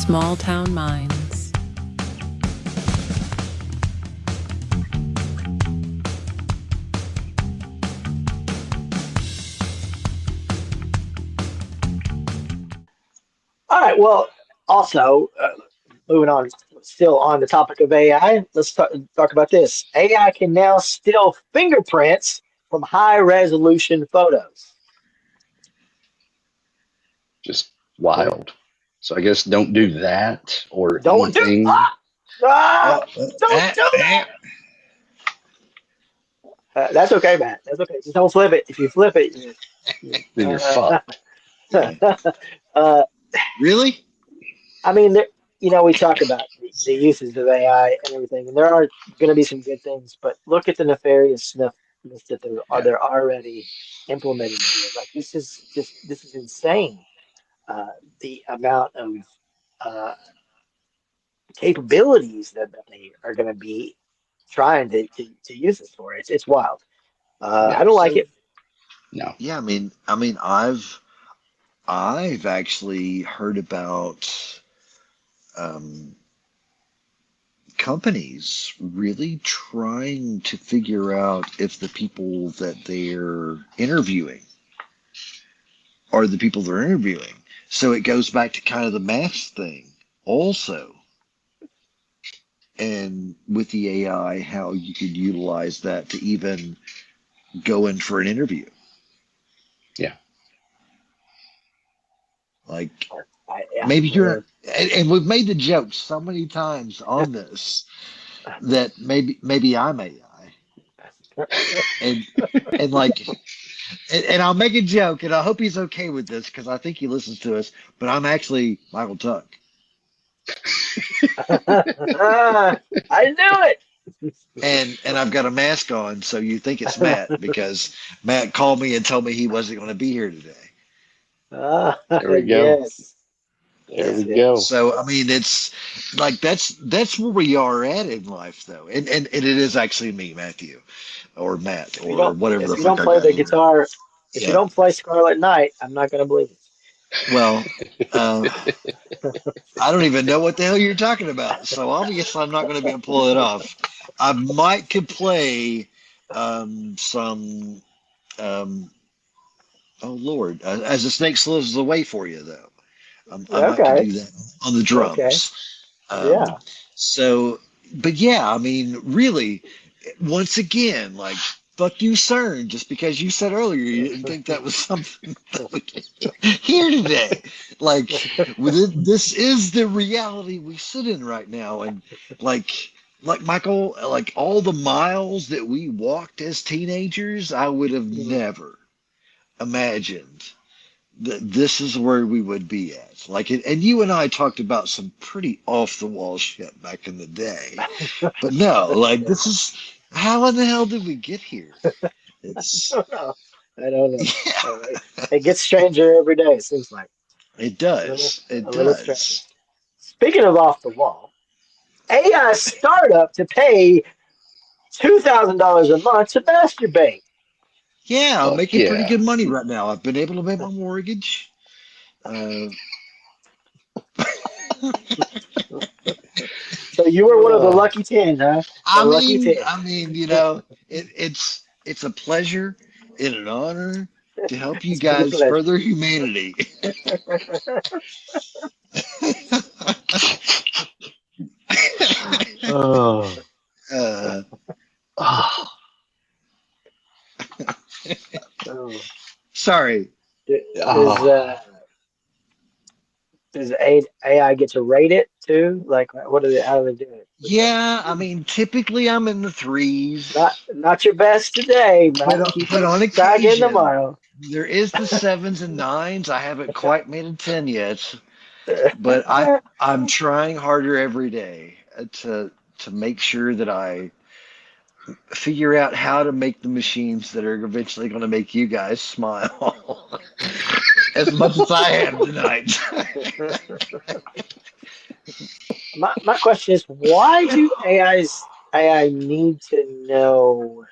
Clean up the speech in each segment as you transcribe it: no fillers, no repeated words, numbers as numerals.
Small Town Minds. All right. Well, also, moving on, still on the topic of AI, let's talk about this. AI can now steal fingerprints from high resolution photos. Just wild. So I guess don't do that or Don't do anything. ah, ah, Oh, don't do that. That's okay, Matt. That's okay. Just don't flip it. If you flip it, Then you're uh, fucked. uh, really? I mean, we talk about the uses of AI and everything, and there are going to be some good things, but look at the nefarious stuff that Yeah. they're already implementing here. Like this is insane. The amount of uh, capabilities that they are going to be trying to use this for. It's wild. I Yeah. don't like So it. No. yeah, I've actually heard about um, companies really trying to figure out if the people that they're interviewing are the people they're interviewing. So it goes back to kind of the mask thing also. And with the AI, how you could utilize that to even go in for an interview. Yeah. Like Yeah, maybe you're, and we've made the joke so many times on this that maybe I'm AI, and and like, and I'll make a joke, and I hope he's okay with this because I think he listens to us. But I'm actually Michael Tuck, I knew it. and I've got a mask on, so you think it's Matt because Matt called me and told me he wasn't going to be here today. There we go. Yes, There we yes. go. So I mean, it's like that's where we are at in life, though, and it is actually me, Matthew, or Matt, or whatever If the you fuck don't I play got the here. guitar, if you Yeah. don't play Scarlet Knight, I'm not gonna believe Well, uh, I don't even know what the hell you're talking about, so obviously I'm not going to be able to pull it off. I might could play some. Um, oh Lord, as the snake slithers away for you, though. it. I might could Okay, do that on the okay, drums. Um, yeah. so, but yeah, I mean, really, once again, like, fuck you, CERN, just because you said earlier you didn't think that was something that we could hear today. Like, this is the reality we sit in right now. And like Michael, like all the miles that we walked as teenagers, I would have Mhm. never imagined this is where we would be at. Like, and you and I talked about some pretty off the wall shit back in the day, but no, like this is how in the hell did we get here? It's I don't know. yeah, It gets stranger every day. It seems like it a little, does, it a little stranger. does. Speaking of off the wall, AI startup to pay $2,000 a month to masturbate. Yeah, I'm Fuck making pretty yeah. good money right now. I've been able to pay my mortgage. Uh, So you were one of the Uh, lucky 10, huh? The lucky 10. it's a pleasure and an honor to help you It's been a guys pleasure. further humanity. oh. uh, Oh. So, sorry. does Oh. AI get to rate it too? Like, what do they? How do they do it? With the, Yeah, I mean, typically I'm in the threes, not your best today. Might keep but it on try again occasion tomorrow. there is the sevens and nines. I haven't quite made a 10 yet, but I'm trying harder every day to make sure that I figure out how to make the machines that are eventually going to make you guys smile as much as I am tonight. My question is, why do AI need to know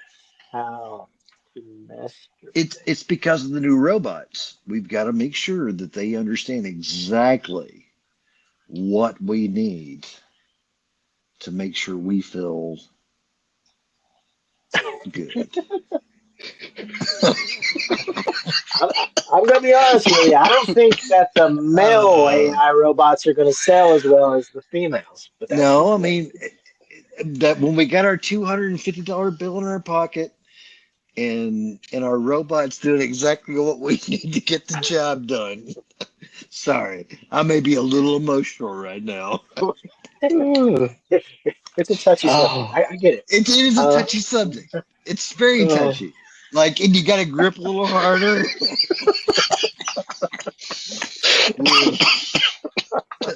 how to masturbate? It's because of the new robots. We've got to make sure that they understand exactly what we need to make sure we feel good. I'm going to be honest with you. I don't think that the male Uh, AI robots are going to sell as well as the females. But that's no, just I me. mean that when we got our $250 bill in our pocket and our robots doing exactly what we need to get the job done. Sorry, I may be a little emotional right now. Ugh. It's a touchy subject. Oh, I get it. It is a Uh, touchy subject. It's very oh. touchy. Like, and you got to grip a little harder.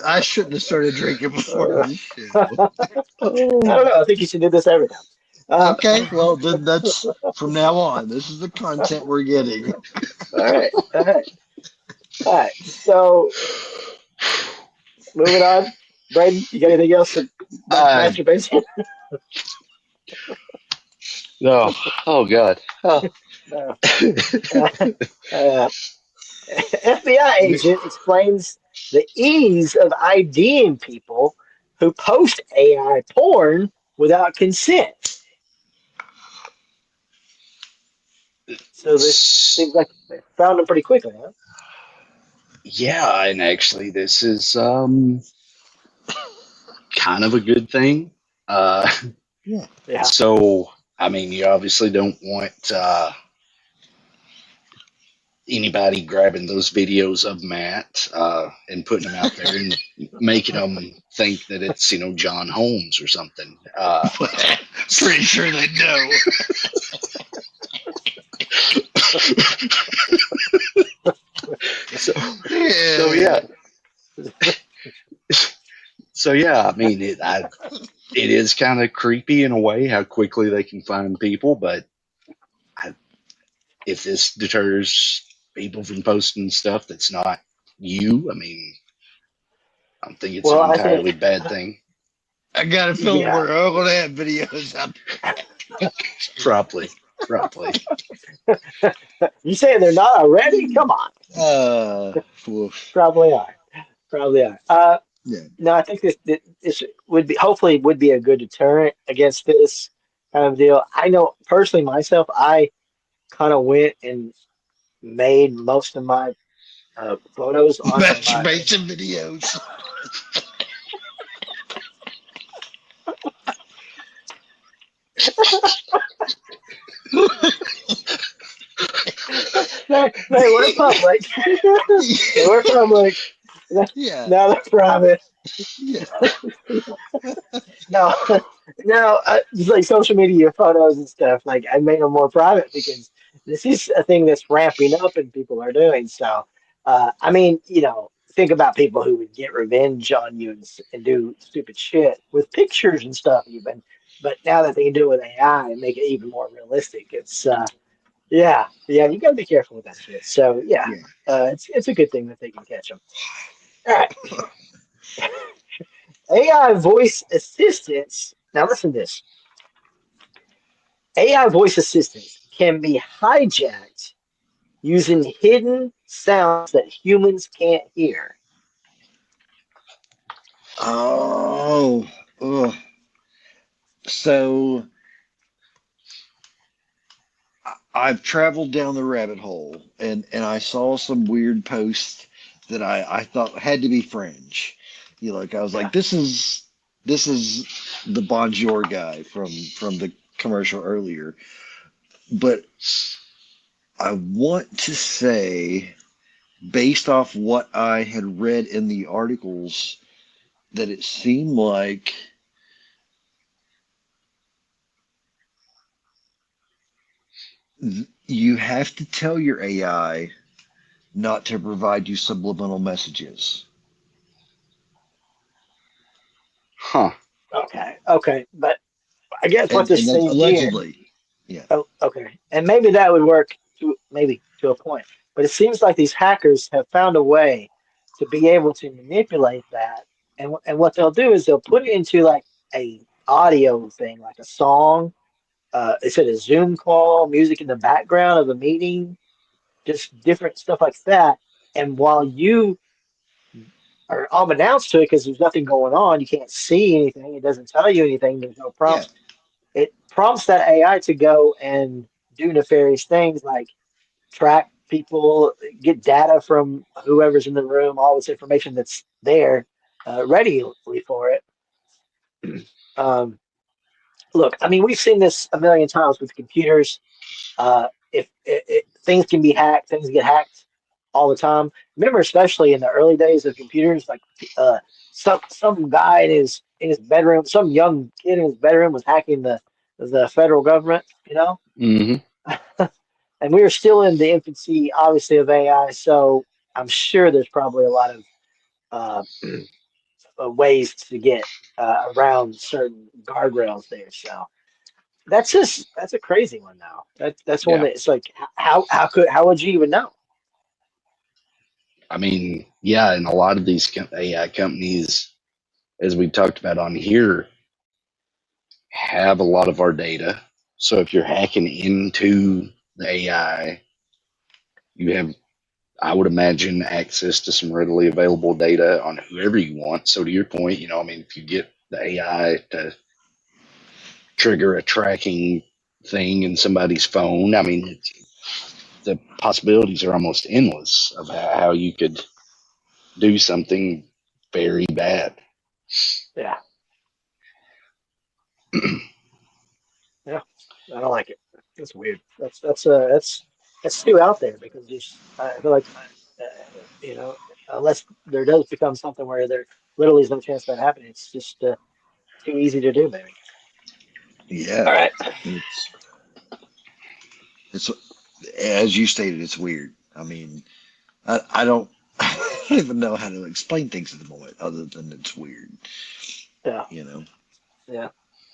I shouldn't have started drinking before uh, this show. I don't Oh. know. I think you should do this every time. Um, Okay, well then that's from now on. This is the content we're getting. all right. All right. All right. So moving on. Braden, you got anything else about I masturbation? no. Oh God. Oh. Uh, uh, FBI agent explains the ease of IDing people who post AI porn without consent. So this seems like they found them pretty quickly, huh? Yeah, and actually, this is kind of a good thing. Uh, Yeah. Yeah. so I mean, you obviously don't want anybody grabbing those videos of Matt and putting them out there and making them think that it's John Holmes or something. Pretty sure they know. so, so yeah, so yeah. I mean, it is kind of creepy in a way how quickly they can find people, but if this deters people from posting stuff that's not you, I mean, I don't think it's Well, an I think, entirely bad thing. I got a feeling yeah. we're all gonna have videos out Probably, probably. You saying they're not already? Come on. there. Oof. Probably are. Probably are. Yeah. No, I think this would be hopefully would be a good deterrent against this kind of deal. I know personally myself, I kind of went and made most of my photos onto my. Masturbation videos. They were public. They were public. Yeah. Now they're private. Yeah. No, no, just like social media photos and stuff. Like I made them more private because this is a thing that's ramping up and people are doing. So, I mean, think about people who would get revenge on you and do stupid shit with pictures and stuff, even. But now that they can do it with AI and make it even more realistic, it's yeah, you got to be careful with that shit. So yeah, Yeah. it's a good thing that they can catch them. All right, AI voice assistants. Now listen to this. AI voice assistants can be hijacked using hidden sounds that humans can't hear. Oh. Ugh. So I've traveled down the rabbit hole and I saw some weird posts that I thought had to be fringe. Like I was Yeah. like, this is the Bonjour guy from the commercial earlier. But I want to say, based off what I had read in the articles, that it seemed like you have to tell your AI not to provide you subliminal messages. Huh. Okay, but I guess what they're And that's saying here. allegedly, yeah. Oh, okay, and maybe that would work maybe to a point, but it seems like these hackers have found a way to be able to manipulate that, and what they'll do is they'll put it into like a audio thing, like a song. Is it a Zoom call, music in the background of a meeting, just different stuff like that. And while you are unbeknownst to it because there's nothing going on. You can't see anything. It doesn't tell you anything. There's no Yeah. prompts. It prompts that AI to go and do nefarious things like track people, get data from whoever's in the room, all this information that's there ready for it. Um, Look, I mean, we've seen this a million times with computers. If things can be hacked, things get hacked all the time. Remember, especially in the early days of computers, like uh, some guy in his bedroom, some young kid in his bedroom was hacking the federal government, you know. Hmm. And we were still in the infancy, obviously, of AI. So I'm sure there's probably a lot of uh, ways to get around certain guardrails there. So that's a crazy one now. That's one Yeah. that's like how would you even know? I mean, yeah, and a lot of these AI companies, as we talked about on here, have a lot of our data. So if you're hacking into the AI, you have, I would imagine, access to some readily available data on whoever you want. So to your point, I mean, if you get the AI to trigger a tracking thing in somebody's phone, I mean, the possibilities are almost endless of how you could do something very bad. Yeah, yeah, I don't like it. That's weird. That's too out there because there's I feel like you know unless there does become something where there literally is no chance of that happening, it's just too easy to do, maybe. All Yeah. right. It's it's as you stated, it's weird. I mean, I don't I don't even know how to explain things at the moment other than it's weird, Yeah, you know. yeah.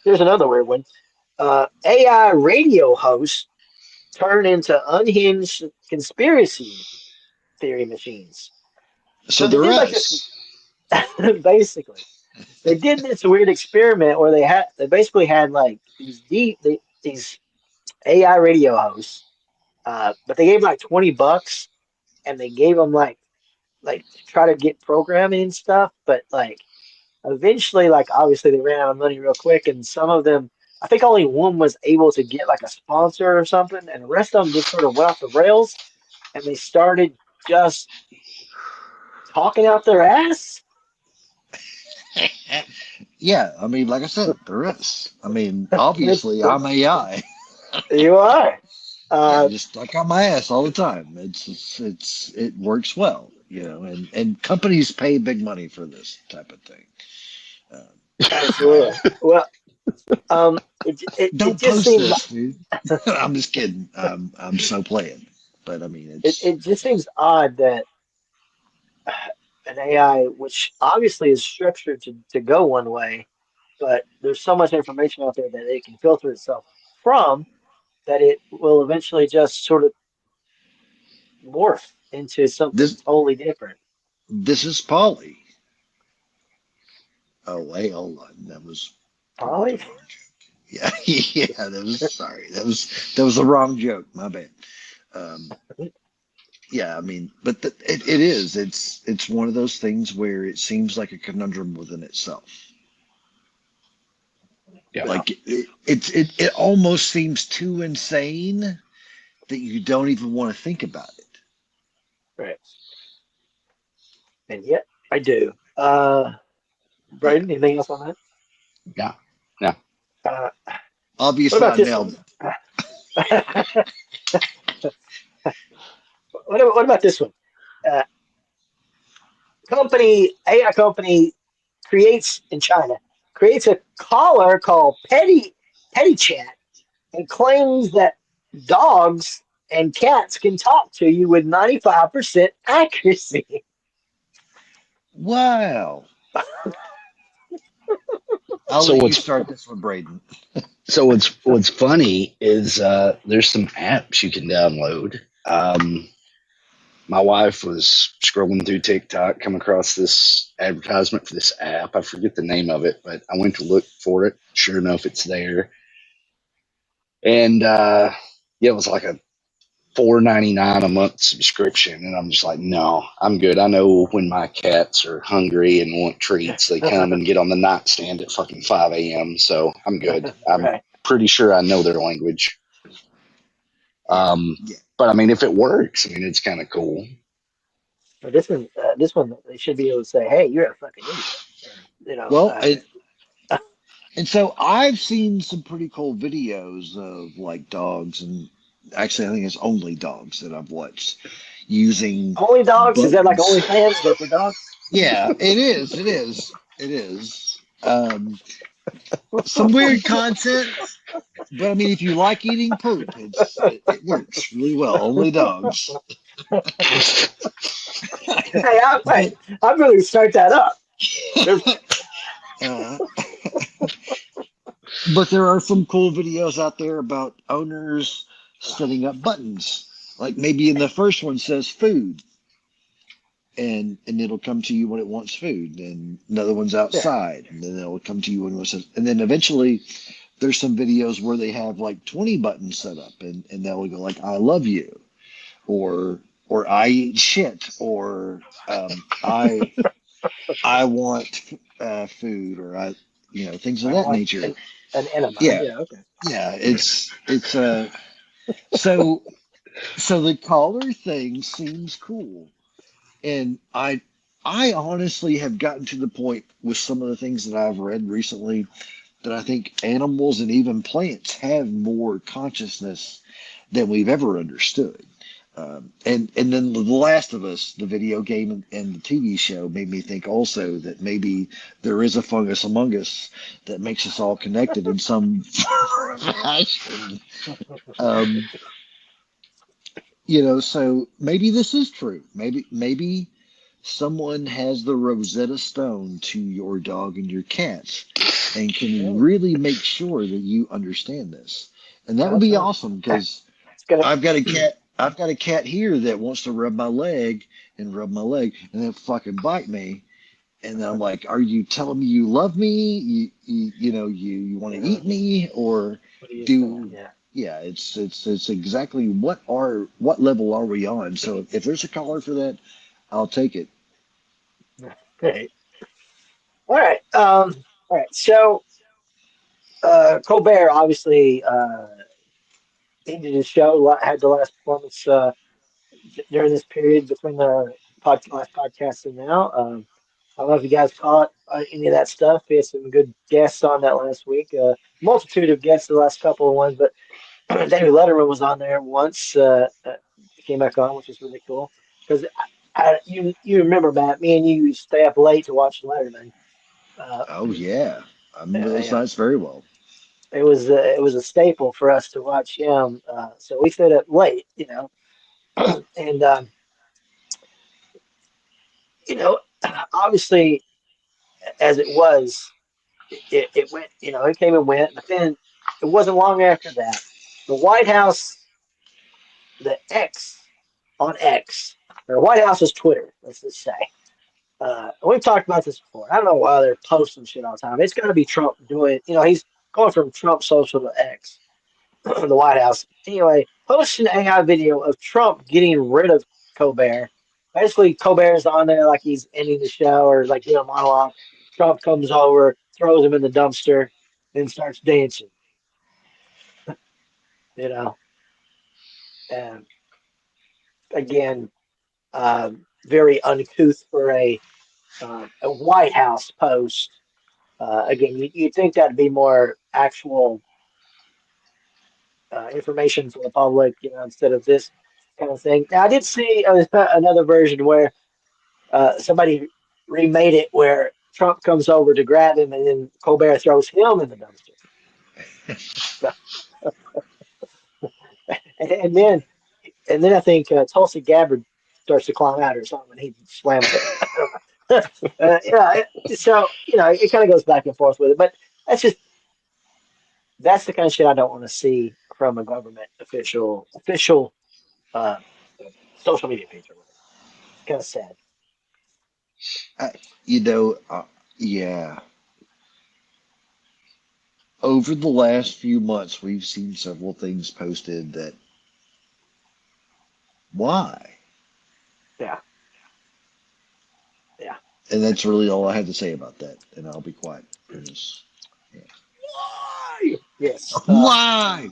Here's another weird one. AI radio hosts turn into unhinged conspiracy theory machines. So So they they're did like this us. basically. They did this weird experiment where they basically had like these AI radio hosts, but they gave like $20 and they gave them like to try to get programming and stuff, but like eventually like obviously they ran out of money real quick and some of them I think only one was able to get like a sponsor or something and the rest of them just sort of went off the rails and they started just talking out their ass. Yeah, I mean, like I said, they're us. I mean, It's, obviously, I'm AI. you are. Yeah, I Uh, just stuck on my ass all the time. It works well, and companies pay big money for this type of thing. Uh, Absolutely. Well, it don't just post seems this, dude. I'm just kidding. I'm so playing, but I mean, it just seems odd that an AI, which obviously is structured to go one way, but there's so much information out there that it can filter itself from that it will eventually just sort of morph into something this totally different. this is Polly. Oh wait, hold on. That was the Probably. wrong joke. Yeah, yeah. That was sorry. That was the wrong joke. My bad. Um, Yeah, I mean, but it is. It's one of those things where it seems like a conundrum within itself. Yeah. Yeah. Like it almost seems too insane that you don't even want to think about it. Right. And yet I do. Yeah. Braden, anything else on Yeah. Yeah. that? What Obviously, about I this nailed one? it. What about this one? Uh, AI company creates in China creates a collar called PettiChat and claims that dogs and cats can talk to you with 95% accuracy. Wow. I'll So let you what's start this one, Braden. what's funny is there's some apps you can download. My wife was scrolling through TikTok, come across this advertisement for this app. I forget the name of it, but I went to look for it. Sure enough, it's there. And yeah, it was like a $4.99 a month subscription, and I'm just like, no, I'm good. I know when my cats are hungry and want treats, they come and get on the nightstand at fucking 5 a.m. So I'm good. I'm Right. pretty sure I know their language. Yeah. Yeah. But I mean, if it works, I mean, it's kind of cool. But this one, they should be able to say, "Hey, you're a fucking idiot." And, Well, and so I've seen some pretty cool videos of like dogs, and actually, I think it's only dogs that I've watched using only dogs? Is that like buttons. OnlyFans, but for dogs? Yeah, it is. It is. It is. Some weird content, but I mean, if you like eating poop, it works really well. Only dogs. Hey, But I'm going to start that up. uh, but there are some cool videos out there about owners setting up buttons. Like maybe in the first one says food, and it'll come to you when it wants food. And another one's Yeah. outside, and then it'll come to you when it says. And then eventually, there's some videos where they have like 20 buttons set up, and that will go like "I love you," or "I eat shit," or I want food, or things of I that want nature. an enema. Yeah, Yeah, okay. yeah. It's so so the collar thing seems cool, and I honestly have gotten to the point with some of the things that I've read recently that I think animals and even plants have more consciousness than we've ever understood. And then The Last of Us, the video game and the TV show, made me think also that maybe there is a fungus among us that makes us all connected in some fashion. Um, so maybe this is true. Maybe someone has the Rosetta Stone to your dog and your cats and can Oh, really make sure that you understand this. And that would that's be right. awesome because It's gonna. I've got a cat. I've got a cat here that wants to rub my leg and rub my leg and then fucking bite me. And then I'm like, "Are you telling me you love me? You want to eat me, or What are you saying? do?" Yeah. Yeah, it's exactly what level are we on? So if there's a collar for that, I'll take it. Great. All right. All right. So Colbert obviously ended his show. Had the last performance during this period between the last podcast and now. I don't know if you guys caught any of that stuff. We had some good guests on that last week. Multitude of guests the last couple of ones, but David Letterman was on there once. He came back on, which was really cool. Because you remember, Matt, me and you used to stay up late to watch Letterman. Uh, Oh yeah, I remember you those know, nights very well. it was a staple for us to watch him. So we stayed up late, and you know, obviously, as it was, it went, it came and went, but then it wasn't long after that. The White House, the X on X, or White House's Twitter, let's just say. We've talked about this before. I don't know why they're posting shit all the time. It's got to be Trump doing, he's going from Trump social to X, the White House. Anyway, posted an AI video of Trump getting rid of Colbert. Basically, Colbert's on there like he's ending the show or like doing a monologue. Trump comes over, throws him in the dumpster, then starts dancing. You know, and again, very uncouth for a White House post. Again, you'd think that'd be more actual information for the public, instead of this kind of thing. Now, I did see another version where somebody remade it where Trump comes over to grab him and then Colbert throws him in the dumpster. So, and then I think Tulsi Gabbard starts to climb out or something and he slams her. I don't know. So it kind of goes back and forth with it, but that's just that's the kind of shit I don't want to see from a government official uh, social media page or whatever. It's kind of sad. I, you know, yeah. Over the last few months, we've seen several things posted that Why? Yeah. Yeah. And that's really all I had to say about that. And I'll be quiet. Why? Yes. Why?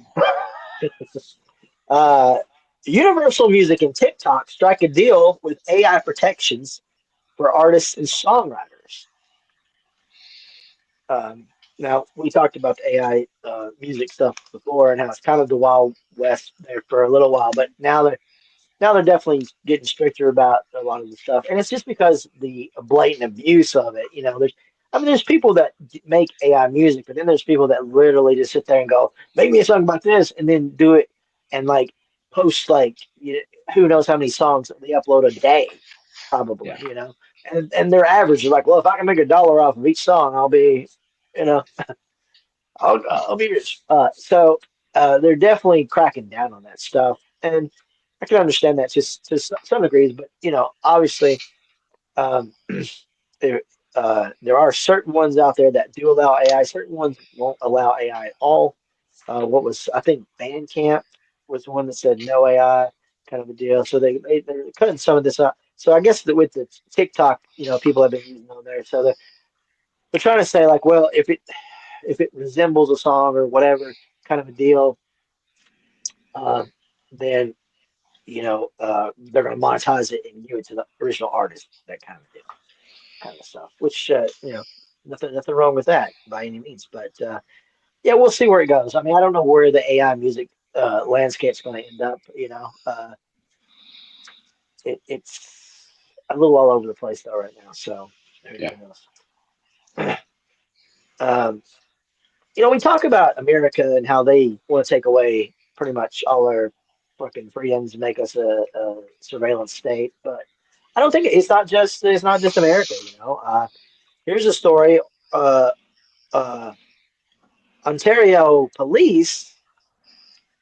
Uh, Universal Music and TikTok strike a deal with AI protections for artists and songwriters. Now, we talked about the AI music stuff before and how it's kind of the Wild West there for a little while, but now they're definitely getting stricter about a lot of the stuff, and it's just because the blatant abuse of it. There's people that make AI music, but then there's people that literally just sit there and go, "Make me a song about this," and then do it and like post like who knows how many songs that they upload a day, probably. Yeah. And their average is like, well, if I can make $1 off of each song, I'll be, you know, I'll be rich. So they're definitely cracking down on that stuff, and I can understand that to some degrees, but obviously, um, there there are certain ones out there that do allow AI. Certain ones won't allow AI at all. What was I think Bandcamp was the one that said no AI kind of a deal. So they're cutting some of this out. So I guess that with the TikTok, people have been using on there. So they're trying to say like, well, if it resembles a song or whatever kind of a deal, uh, then they're going to monetize it and give it to the original artist, that kind of deal, kind of stuff. Which nothing wrong with that by any means. But yeah, we'll see where it goes. I mean, I don't know where the AI music landscape's going to end up. It's a little all over the place though right now. So who Yeah. knows? Um, we talk about America and how they want to take away pretty much all our fucking freedoms and make us a surveillance state. But I don't think it's not just America. Here's a story. Uh, uh, Ontario police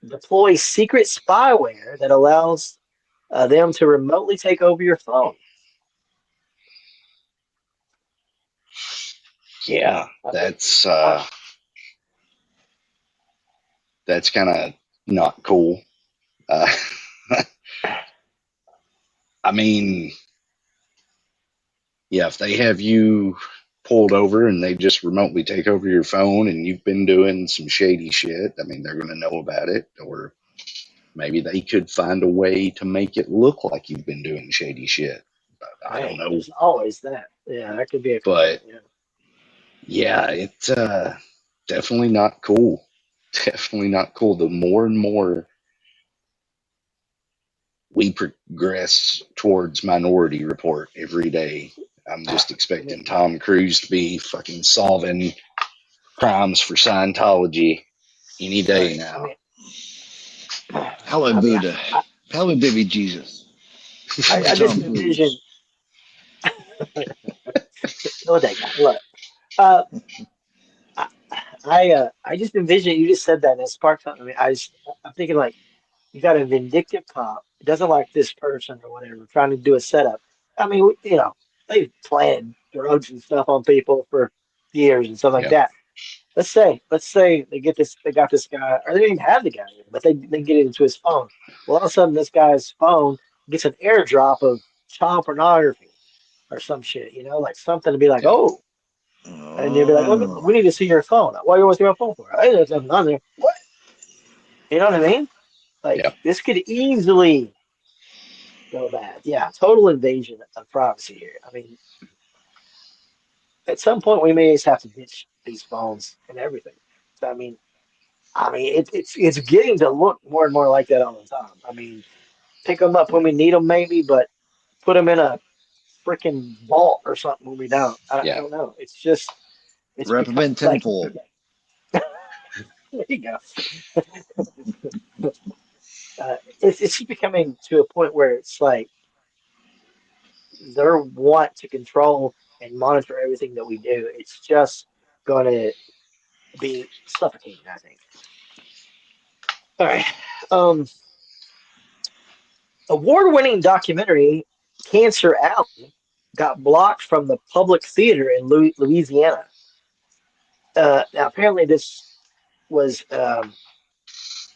deploy secret spyware that allows them to remotely take over your phone. Yeah. I mean, That's uh, that's kind of not cool. Uh, I mean, yeah, if they have you pulled over and they just remotely take over your phone and you've been doing some shady shit, I mean, they're going to know about it. Or maybe they could find a way to make it look like you've been doing shady shit. I don't hey, know. there's always that. Yeah, that could be a con. But Yeah. yeah, it's definitely not cool. Definitely not cool. The more and more we progress towards Minority Report every day, I'm just I mean, expecting Tom Cruise to be fucking solving crimes for Scientology any day right. I now. mean, Hallelujah I mean, Buddha. Hallelujah baby Jesus. I Hallelujah just Tom envision Cruise. kill that guy. Look, uh, I I just envision you just said that and it sparked something. I mean, I'm thinking like you got a vindictive cop, doesn't like this person or whatever, trying to do a setup. I mean, they've planted drugs and stuff on people for years and stuff like Yeah, that. Let's say they got this guy, or they didn't even have the guy, but they get into his phone. Well, all of a sudden, this guy's phone gets an airdrop of child pornography or some shit, like something to be like, yeah, oh, and they'll be like, Oh. we need to see your phone. What do you want to see my phone for? Hey, there's nothing on there. What? You know what I mean? Like yeah, this could easily go bad. Yeah, total invasion of privacy here. I mean, at some point we may just have to ditch these phones and everything. So, it's getting to look more and more like that all the time. I mean, pick them up when we need them, maybe, but put them in a freaking vault or something when we don't. I yeah. don't know. It's just it's Wrap him become in like tinfoil. there you go. It's just becoming to a point where it's like their want to control and monitor everything that we do. It's just going to be suffocating, I think. All right. Um, Award-winning documentary Cancer Alley got blocked from the public theater in Louisiana. Now, apparently, this was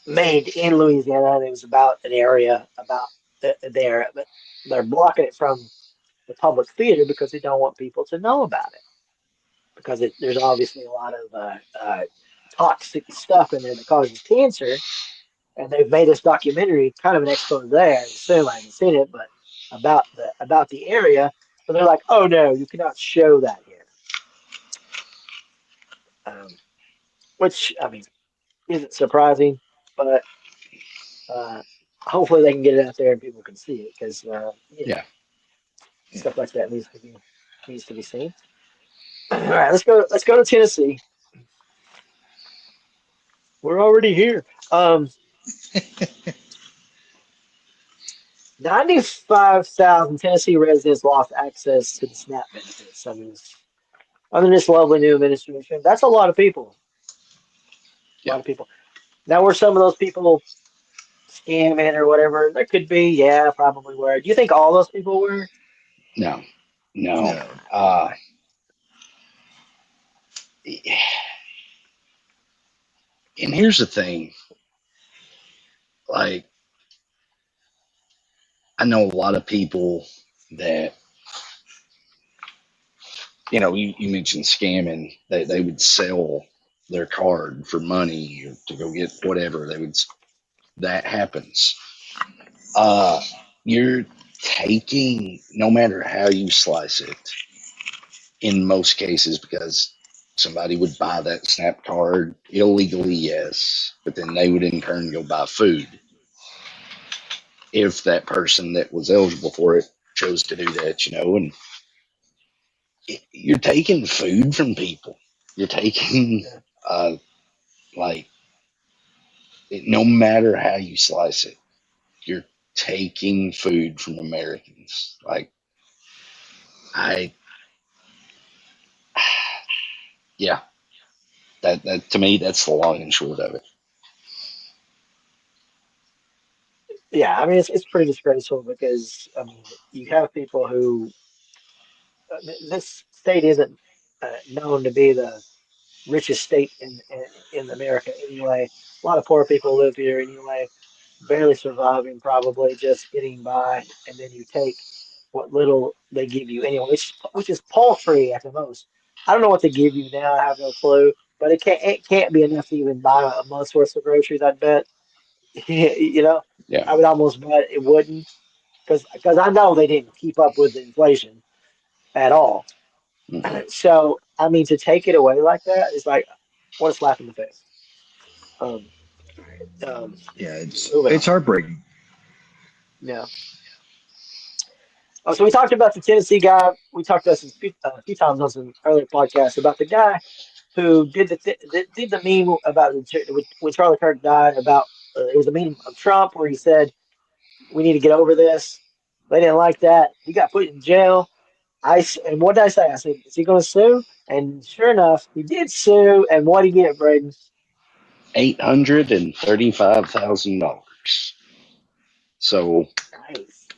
made in Louisiana, and it was about an area about they're blocking it from the public theater because they don't want people to know about it because there's obviously a lot of toxic stuff in there that causes cancer, and they've made this documentary, kind of an expose. I assume I haven't seen it, but about the area, but they're like, oh no, you cannot show that here. Which I mean isn't surprising, but uh, hopefully they can get it out there and people can see it because Yeah. stuff like that needs to be seen. All right, let's go to Tennessee. We're already here. 95,000 Tennessee residents lost access to the SNAP benefits. I mean, under this lovely new administration, that's a lot of people. A Yeah. lot of people. Now, were some of those people scamming or whatever? There could be, yeah, probably were. Do you think all those people were? No. No. And here's the thing. Like, I know a lot of people that, you mentioned scamming, that they would sell their card for money or to go get whatever. That happens. You're taking, no matter how you slice it, in most cases, because somebody would buy that SNAP card illegally, yes, but then they would in turn go buy food if that person that was eligible for it chose to do that, and you're taking food from people. You're taking, like, no matter how you slice it, you're taking food from Americans. Like, yeah, that to me, that's the long and short of it. Yeah, I mean, it's pretty disgraceful because, I mean, you have people who, this state isn't known to be the richest state in America anyway. A lot of poor people live here anyway, barely surviving, probably just getting by, and then you take what little they give you anyway, which is paltry at the most. I don't know what they give you now. I have no clue, but it can't be enough to even buy a month's worth of groceries. I'd bet. you know, Yeah. I would almost bet it wouldn't because I know they didn't keep up with the inflation at all. Mm-hmm. So I mean, to take it away like that is like what a slap in the face. Um, Yeah, moving it's on. heartbreaking. Yeah. Oh, so we talked about the Tennessee guy. We talked about this a few times on some earlier podcasts about the guy who did the meme about when Charlie Kirk died. About it was a meme of Trump where he said we need to get over this. They didn't like that. He got put in jail. And what did I say? I said, is he going to sue? And sure enough, he did sue. And what did he get, Braden? $835,000. So Nice,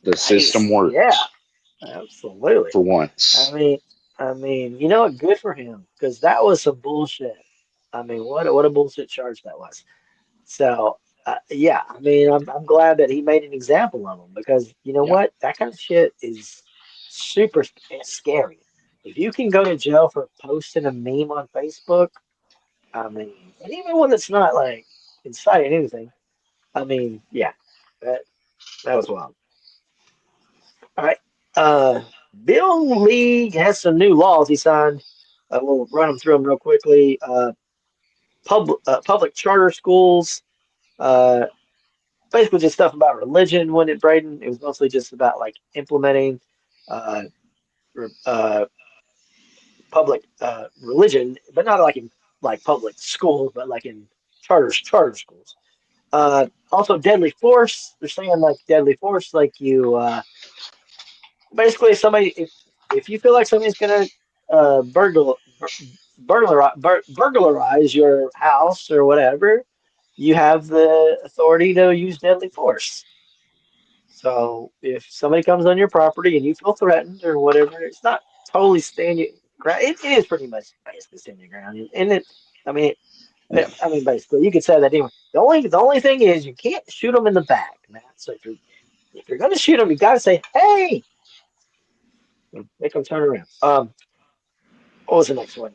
the system nice. works Yeah, absolutely. for once. I mean, you know what? Good for him because that was some bullshit. I mean, what a bullshit charge that was. So, yeah, I mean, I'm glad that he made an example of him because you know Yeah. what? That kind of shit is super scary. If you can go to jail for posting a meme on Facebook, I mean, and even one that's not like inciting anything, I mean, yeah, that that was wild. All right, Bill Lee has some new laws he signed. We'll run them through them real quickly. Public charter schools. Uh, Basically just stuff about religion when it Braden. It was mostly just about like implementing uh, uh, public religion, but not like in like public schools, but like in charter schools. Also, deadly force. They're saying like deadly force, like you basically somebody if you feel like somebody's gonna burglarize your house or whatever, you have the authority to use deadly force. So if somebody comes on your property and you feel threatened or whatever, it's not totally stand your ground. It is pretty much basically stand your ground, and it. I mean, Yeah. basically, you could say that anyway. The only thing is you can't shoot them in the back, Matt. So if if you're gonna shoot them, you gotta say, "Hey," make them turn around. What was the next one?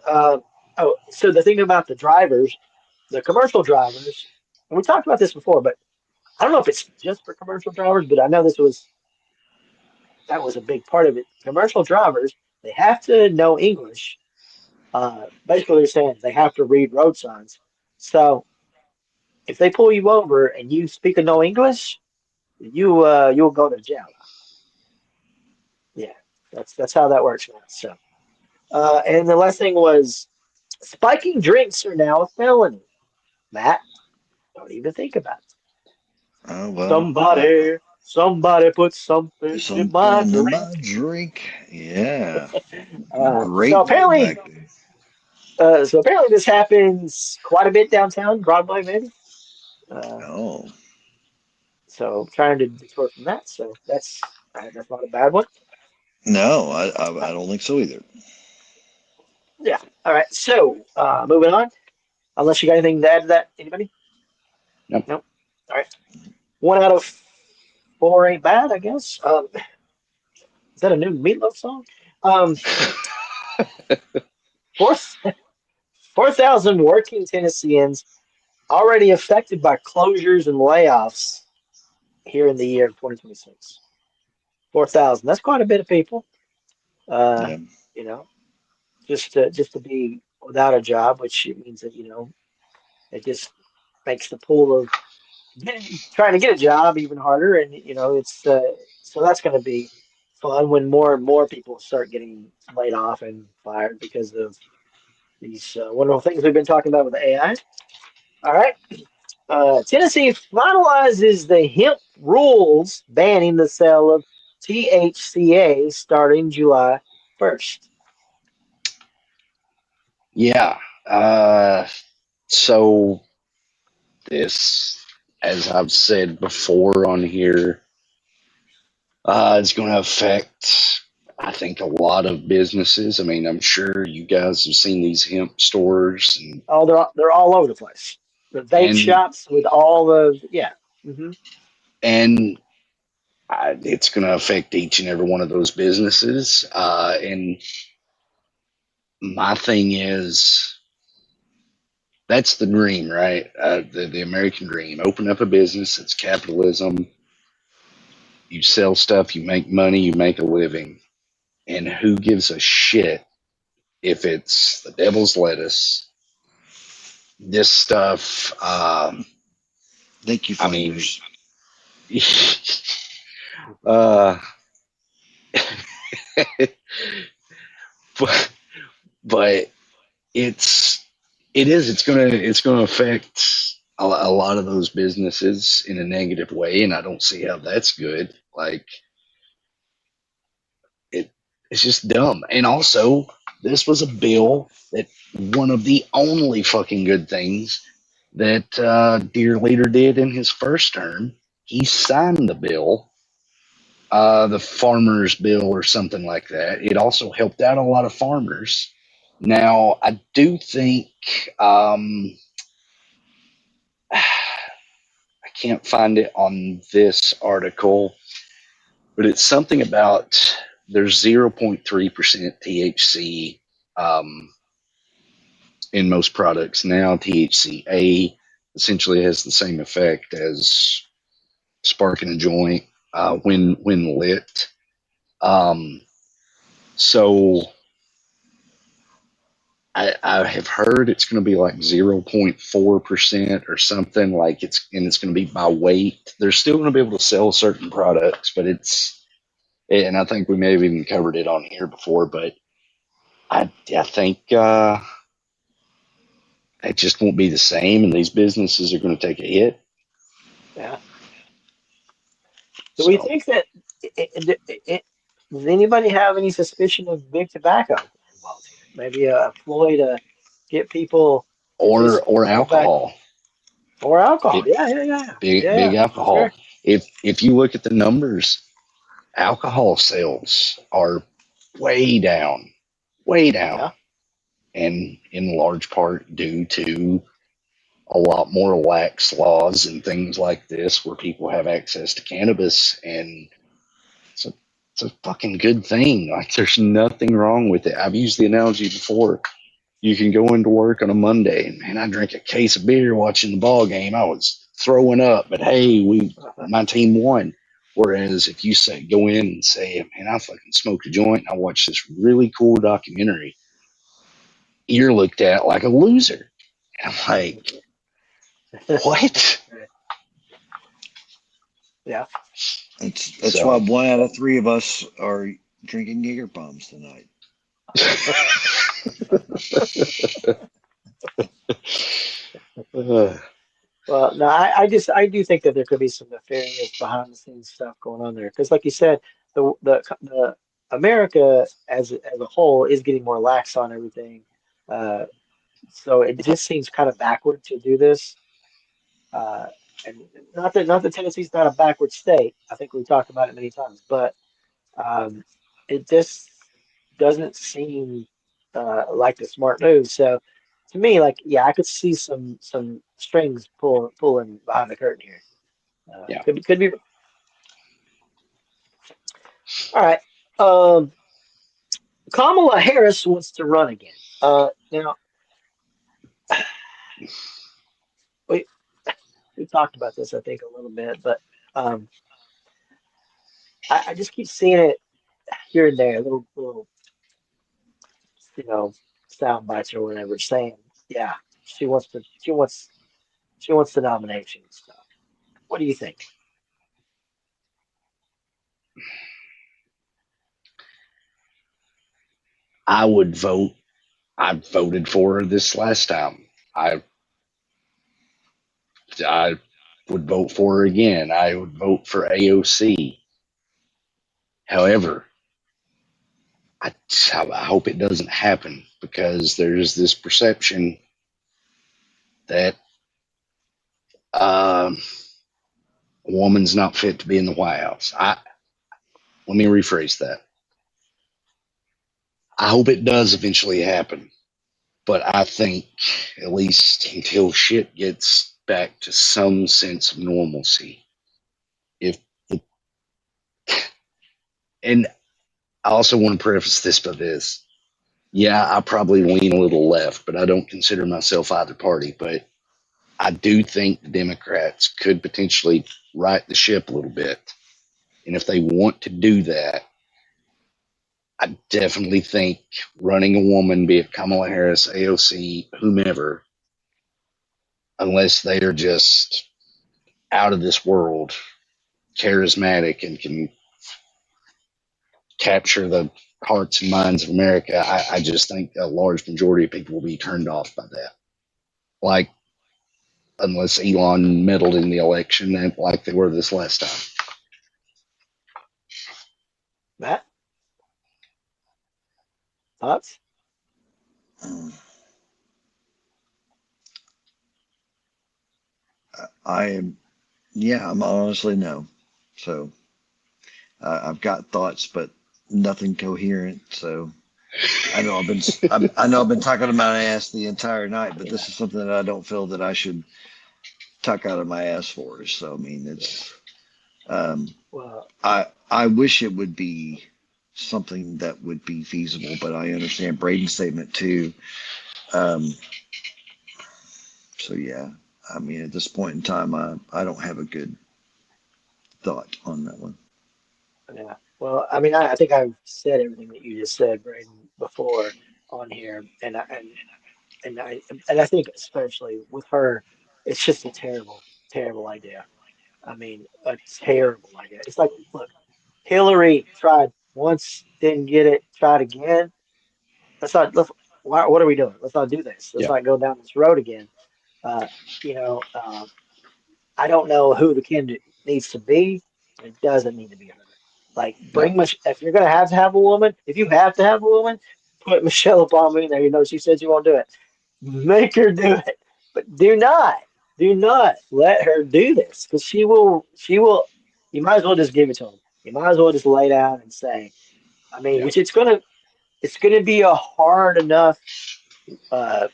So the thing about the drivers, the commercial drivers, and we talked about this before, but I don't know if it's just for commercial drivers, but I know that was a big part of it. Commercial drivers, they have to know English. Basically, they're saying they have to read road signs. So if they pull you over and you speak no English, you'll go to jail. Yeah, that's how that works now. So and the last thing was spiking drinks are now a felony. Matt, don't even think about it. Oh well, Somebody put something in my something in drink. my drink. Yeah, Uh, so great one apparently, back there. this happens quite a bit downtown Broadway, maybe. Uh, Oh so trying to detour from that. So that's not a bad one. no, I don't think so either. Yeah. All right. So moving on. Unless you got anything to add to that, anybody? Nope. Nope. All right. 1 out of 4 ain't bad, I guess. Is that a new Meatloaf song? Um, four 4,000 working Tennesseans already affected by closures and layoffs here in the year of 2026. 4,000. That's quite a bit of people. Uh, Yeah, you know, just to be without a job, which means that it just makes the pool of trying to get a job even harder, and it's so that's going to be fun when more and more people start getting laid off and fired because of these wonderful things we've been talking about with AI. All right. Tennessee finalizes the hemp rules banning the sale of THCA starting July 1st. Yeah. Uh, so this, as I've said before on here, it's going to affect, I think, a lot of businesses. I mean, I'm sure you guys have seen these hemp stores, Oh, they're all over the place. The vape and shops with all the yeah. Hmm. and it's going to affect each and every one of those businesses. And my thing is, that's the dream, right? The American dream. Open up a business. It's capitalism. You sell stuff. You make money. You make a living. And who gives a shit if it's the devil's lettuce? This stuff. thank you, I mean, Flanders. uh, but but it's gonna affect a lot of those businesses in a negative way, and I don't see how that's good. Like it's just dumb. And also, this was a bill that one of the only fucking good things that dear leader did in his first term. He signed the bill, the farmers bill or something like that. It also helped out a lot of farmers. Now, I do think I can't find it on this article, but it's something about there's 0.3% THC um, in most products now. THCA essentially has the same effect as sparking a joint when lit. Um, so I have heard it's going to be like 0.4% or something like it's going to be by weight. They're still going to be able to sell certain products, but and I think we may have even covered it on here before, but I think it just won't be the same, and these businesses are going to take a hit. Yeah. Do we So, think that does anybody have any suspicion of big tobacco involved here? Maybe a ploy to get people to just or go back alcohol, or alcohol. it, Yeah, yeah, yeah, big yeah. alcohol. Sure. If you look at the numbers, alcohol sales are way down, Yeah. and in large part due to a lot more lax laws and things like this where people have access to cannabis, and it's a fucking good thing. Like, there's nothing wrong with it. I've used the analogy before. You can go into work on a Monday and, man, I drank a case of beer watching the ball game. I was throwing up, but hey, my team won. Whereas if you go in and say, man, I fucking smoked a joint and I watched this really cool documentary, you're looked at like a loser. And I'm like, what? Yeah. That's why 1 out of 3 of us are drinking Jaeger bombs tonight. Well, no, I do think that there could be some nefarious behind the scenes stuff going on there, because like you said, the America as a whole is getting more lax on everything, uh, so it just seems kind of backward to do this. Uh, and not that Tennessee's not a backward state. I think we talked about it many times, but um, it just doesn't seem like the smart move. So to me, like, yeah, I could see some strings pulling behind the curtain here. Yeah. Could be. All right. Um, Kamala Harris wants to run again. Now we we talked about this, I think, a little bit, but um, I just keep seeing it here and there, little sound bites or whatever, saying, yeah, she wants the nomination and stuff. What do you think? I would vote. I voted for her this last time. I would vote for her again. I would vote for AOC. However, I hope it doesn't happen, because there's this perception that a woman's not fit to be in the White House. Let me rephrase that. I hope it does eventually happen, but I think, at least until shit gets back to some sense of normalcy, if and I also want to preface this by this. Yeah, I probably lean a little left, but I don't consider myself either party. But I do think the Democrats could potentially right the ship a little bit. And if they want to do that, I definitely think running a woman, be it Kamala Harris, AOC, whomever, unless they are just out of this world, charismatic, and can capture the hearts and minds of America, I just think a large majority of people will be turned off by that. Like, unless Elon meddled in the election and like they were this last time. Matt, thoughts? I am, yeah, I'm honestly no. So I've got thoughts, but nothing coherent. So I know I've been talking to my ass the entire night, but this is something that I don't feel that I should tuck out of my ass for. So I mean, it's Well, I wish it would be something that would be feasible, but I understand Braden's statement too. Um, so yeah, I mean, at this point in time, I don't have a good thought on that one. yeah. Well, I mean, I think I've said everything that you just said, Braden, before on here, and I think especially with her, it's just a terrible, terrible idea. I mean, a terrible idea. It's like, look, Hillary tried once, didn't get it, tried again. Let's not. What are we doing? Let's not do this. Let's Yeah. not go down this road again. Uh, you know, I don't know who the candidate needs to be. But it doesn't need to be her. Like, No. if you're gonna have to have a woman, if you have to have a woman, put Michelle Obama in there. You know, she said she won't do it. Make her do it, but do not let her do this, because she will. You might as well just give it to him. You might as well just lay down and say. I mean, Yeah. it's gonna be a hard enough uh,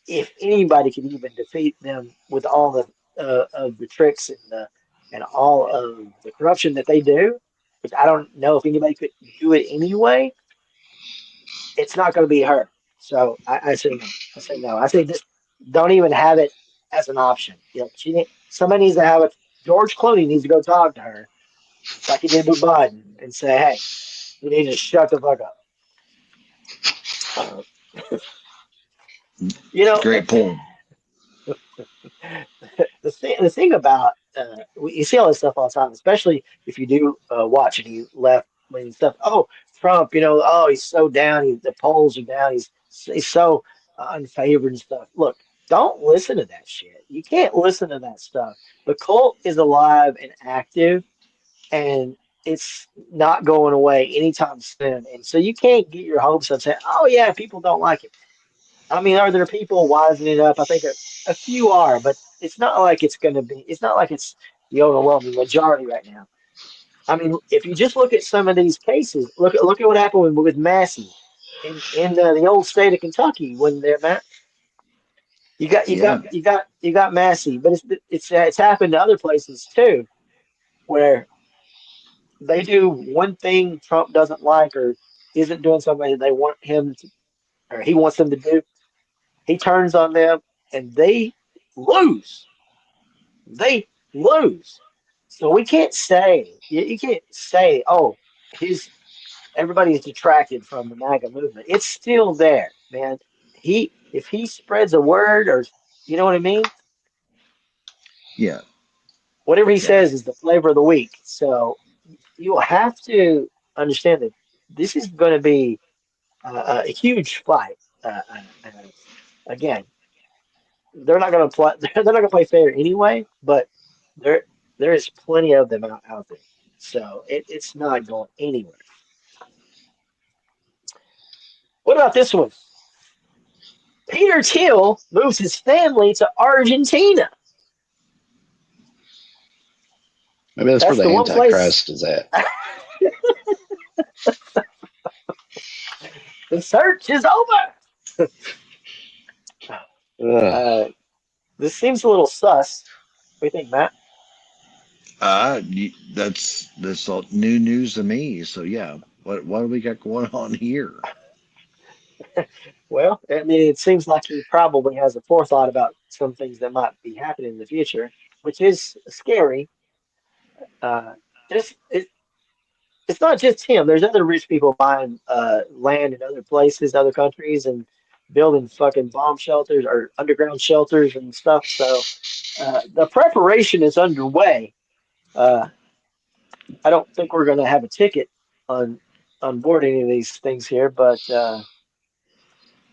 if anybody could even defeat them with all the of the tricks and all of the corruption that they do, which I don't know if anybody could do it anyway, it's not going to be her. So I say no. I say no. I say just don't even have it as an option. You know, somebody needs to have it. George Clooney needs to go talk to her like he did with Biden and say, "Hey, you need to shut the fuck up." Uh, you know, Great point. the thing about you see all this stuff all the time, especially if you do watch any left wing stuff. Oh, Trump, oh, he's so down. The polls are down. He's so unfavored and stuff. Look, don't listen to that shit. You can't listen to that stuff. The cult is alive and active, and it's not going away anytime soon. And so you can't get your hopes up saying, "Oh yeah, people don't like it." I mean, are there people wising it up? I think a few are, but it's not like it's going to be. It's not like it's the overwhelming majority right now. I mean, if you just look at some of these cases, look at what happened with Massey in the old state of Kentucky when they're you got you Yeah. got you got you got Massey, but it's happened to other places too, where they do one thing Trump doesn't like or isn't doing something they want him to, or he wants them to do. He turns on them and they lose. They lose. So we can't say you can't say, oh, his everybody's detracted from the MAGA movement. It's still there, man. If he spreads a word or you know what I mean, Yeah. whatever he Yeah. says is the flavor of the week. So you have to understand that this is going to be a huge fight. Again, they're not going to play. They're not going to play fair anyway. But there there is plenty of them out there. So it's not going anywhere. What about this one? Peter Thiel moves his family to Argentina. Maybe that's where That's the the one place. Antichrist is at. The search is over. Ugh. Uh, this seems a little sus. What do you think, Matt? That's all new news to me. So yeah, what do we got going on here? Well, I mean, it seems like he probably has a forethought about some things that might be happening in the future, which is scary. Uh, just it's not just him. There's other rich people buying land in other places, other countries, and building fucking bomb shelters or underground shelters and stuff. So the preparation is underway. Uh, I don't think we're going to have a ticket on on board any of these things here, but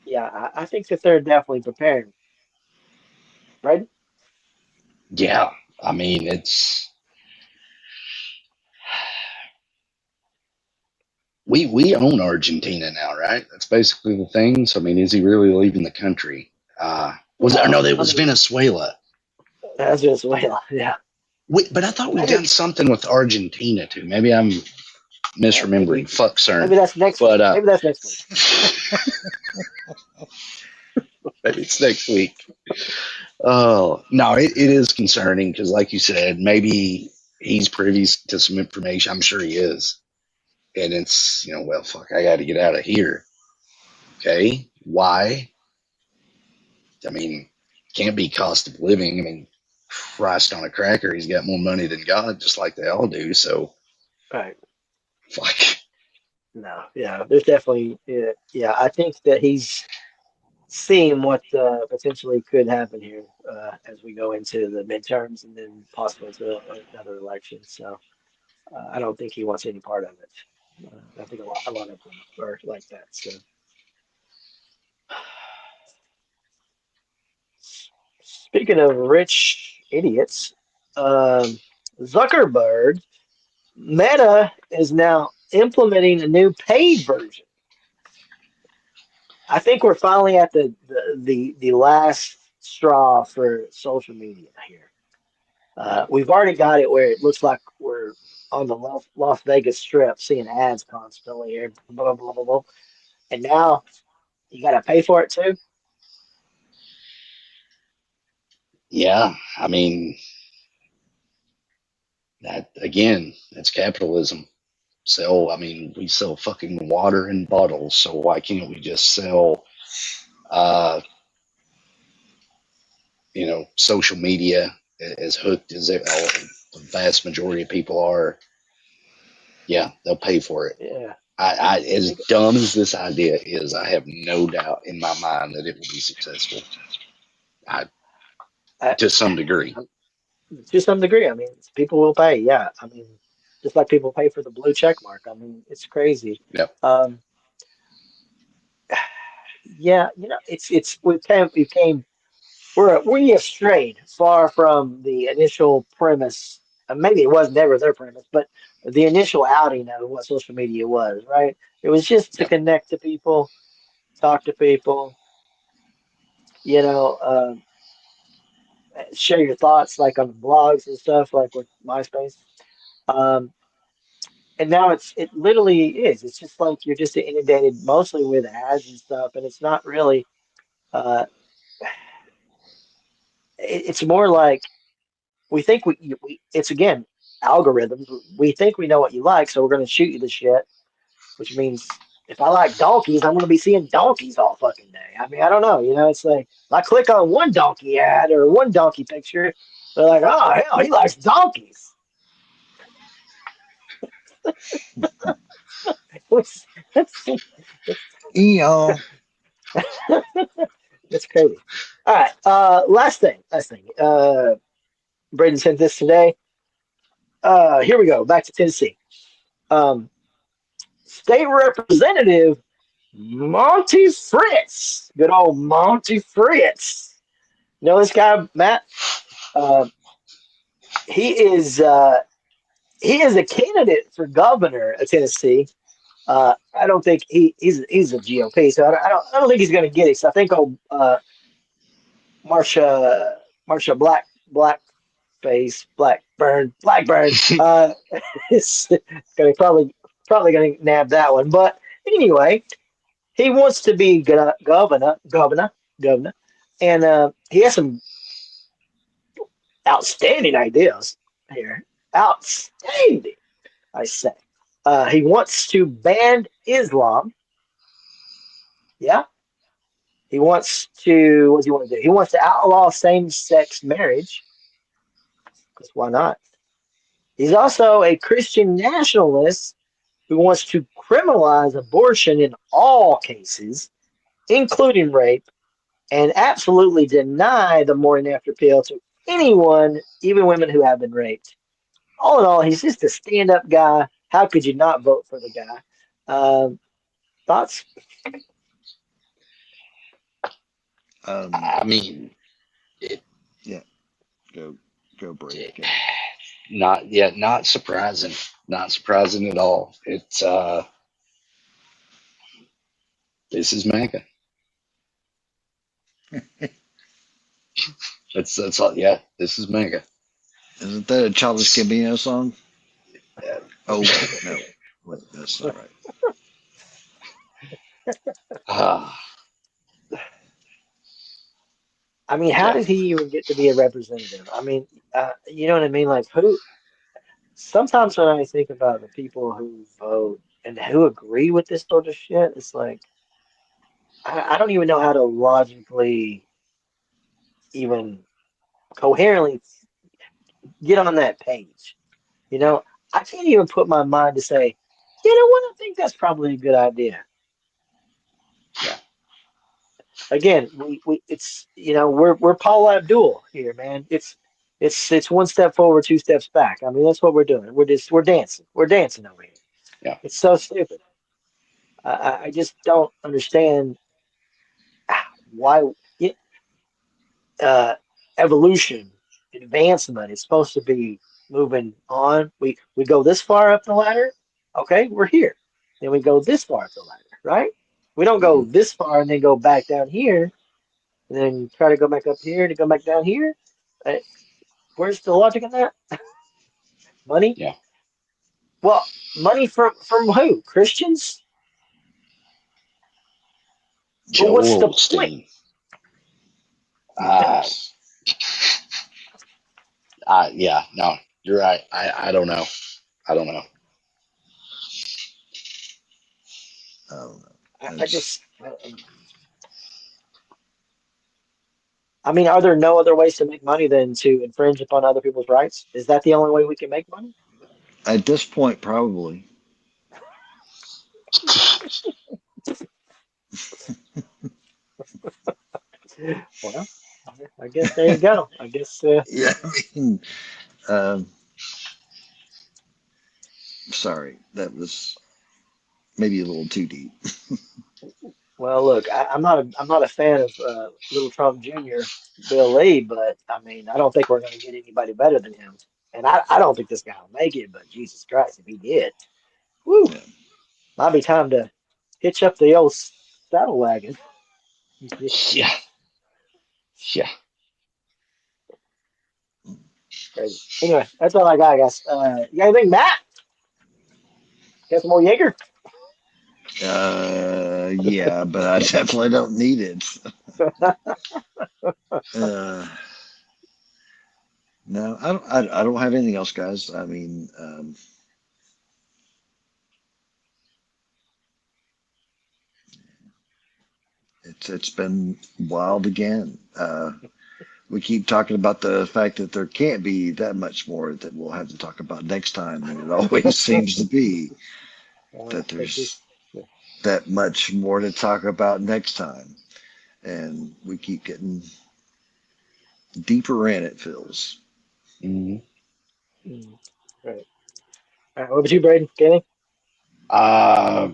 yeah, I think that they're definitely preparing, right? Yeah, I mean we own Argentina now, right? That's basically the thing. So I mean, is he really leaving the country? Was it? No, Well, it I was mean, Venezuela. that's Venezuela. Yeah, But I thought we'd maybe done something with Argentina too. Maybe I'm maybe misremembering. Fuck, CERN. maybe that's next week. But Maybe that's next week. maybe it's next week. Oh no, it is concerning because, like you said, maybe he's privy to some information. I'm sure he is, and it's well, fuck, I got to get out of here. Okay, why? I mean, can't be cost of living. I mean, Christ on a cracker, he's got more money than God, just like they all do. So, Right. fuck. No, yeah, there's definitely, yeah, I think that he's seeing what potentially could happen here as we go into the midterms and then possibly to another election. So I don't think he wants any part of it. I think a lot of them are like that. So speaking of rich idiots, um, Zuckerberg, Meta is now implementing a new paid version. I think we're finally at the last straw for social media here. We've already got it where it looks like we're on the Las Vegas Strip seeing ads constantly here, blah, blah, blah, blah, blah. And now you got to pay for it too. Yeah, I mean, that again, that's capitalism. We sell fucking water in bottles, so why can't we just sell, uh, social media as hooked as the vast majority of people are? Yeah, they'll pay for it. Yeah. As dumb as this idea is, I have no doubt in my mind that it will be successful. I, To some degree. to some degree, I mean, people will pay. Yeah. I mean, just like people pay for the blue check mark. I mean, it's crazy. Yep. Um, yeah, we have strayed far from the initial premise. Maybe it was never their premise, but the initial outing of what social media was, right? It was just to Yep. connect to people, talk to people, you know, share your thoughts like on blogs and stuff, like with MySpace. Um, and now it literally is. It's just like you're just inundated mostly with ads and stuff, and it's not really. Uh, it's more like we think it's again algorithms. We think we know what you like, so we're going to shoot you the shit, which means if I like donkeys, I'm going to be seeing donkeys all fucking day. I mean, I don't know. It's like if I click on one donkey ad or one donkey picture, they're like, oh, hell, he likes donkeys. It's, it's, it's crazy. All right. Last thing. Braden sent this today. Here we go. Back to Tennessee. Um, State Representative Monty Fritz. Good old Monty Fritz. You know this guy, Matt? Uh, he is he is a candidate for governor of Tennessee. I don't think he's a GOP, so I don't think he's going to get it. So I think old Marsha Blackburn is going to probably going to nab that one. But anyway, he wants to be governor, and he has some outstanding ideas here. Outstanding, I say. He wants to ban Islam. Yeah. He wants to. What does he want to do? He wants to outlaw same-sex marriage. Because why not? He's also a Christian nationalist who wants to criminalize abortion in all cases, including rape, and absolutely deny the morning after pill to anyone, even women who have been raped. All in all, he's just a stand-up guy. How could you not vote for the guy? Thoughts? I mean, Yeah. Go, Brady. not surprising. Not surprising at all. It's this is MAGA. That's all. Yeah, this is MAGA. Isn't that a Childish Gambino song? Yeah. Oh wait, no, wait, that's not right. I mean, how did he even get to be a representative? I mean, you know what I mean? Like, who? Sometimes when I think about the people who vote and who agree with this sort of shit, it's like I don't even know how to logically, even coherently get on that page. I can't even put my mind to say, you know what? I think that's probably a good idea. Yeah. Again, we it's we're Paul Abdul here, man. It's one step forward, two steps back. I mean, that's what we're doing. We're dancing. We're dancing over here. Yeah. It's so stupid. I just don't understand why uh, evolution, advancement is supposed to be moving on. We go this far up the ladder. Okay, we're here. Then we go this far up the ladder, right? We don't go this far and then go back down here, and then try to go back up here to go back down here. Uh, where's the logic in that? Money? Yeah. Well, money from who? Christians? But what's the Joel point? Osteen. Yeah, no, you're right. I don't know. I don't know. I don't know. I just, I mean, are there no other ways to make money than to infringe upon other people's rights? Is that the only way we can make money? At this point, probably. Well, I guess there you go. I guess, Yeah, I mean, um, sorry, that was maybe a little too deep. well, look, I'm not a fan of Little Trump Jr., Bill Lee, but I mean, I don't think we're going to get anybody better than him. And I don't think this guy will make it, but Jesus Christ, if he did, whew, Yeah. might be time to hitch up the old saddle wagon. Yeah, yeah. Crazy. Anyway, that's all I got, guys. You got anything, Matt? Got some more Jaeger? Yeah, but I definitely don't need it. Uh, no, I don't. I don't have anything else, guys. I mean, it's been wild again. We keep talking about the fact that there can't be that much more that we'll have to talk about next time, and it always seems to be that It's there's just, that much more to talk about next time, and we keep getting deeper in. It feels. Mhm. right. All right, what about you, Braden? Kenny? Uh,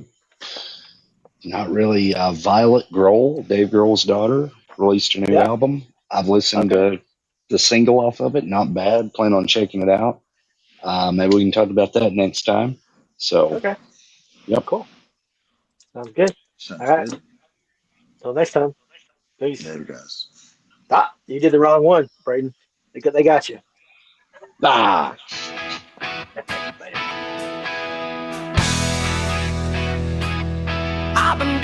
Not really. Violet Grohl, Dave Grohl's daughter, released a new Yeah. album. I've listened Okay. to the single off of it. Not bad. Plan on checking it out. Maybe we can talk about that next time. So, Okay. yep. Cool. Sounds good. All Sounds right. good. Till next time. Peace. Later, guys. Ah, you did the wrong one, Braden. They got you. Ah. Later. I've been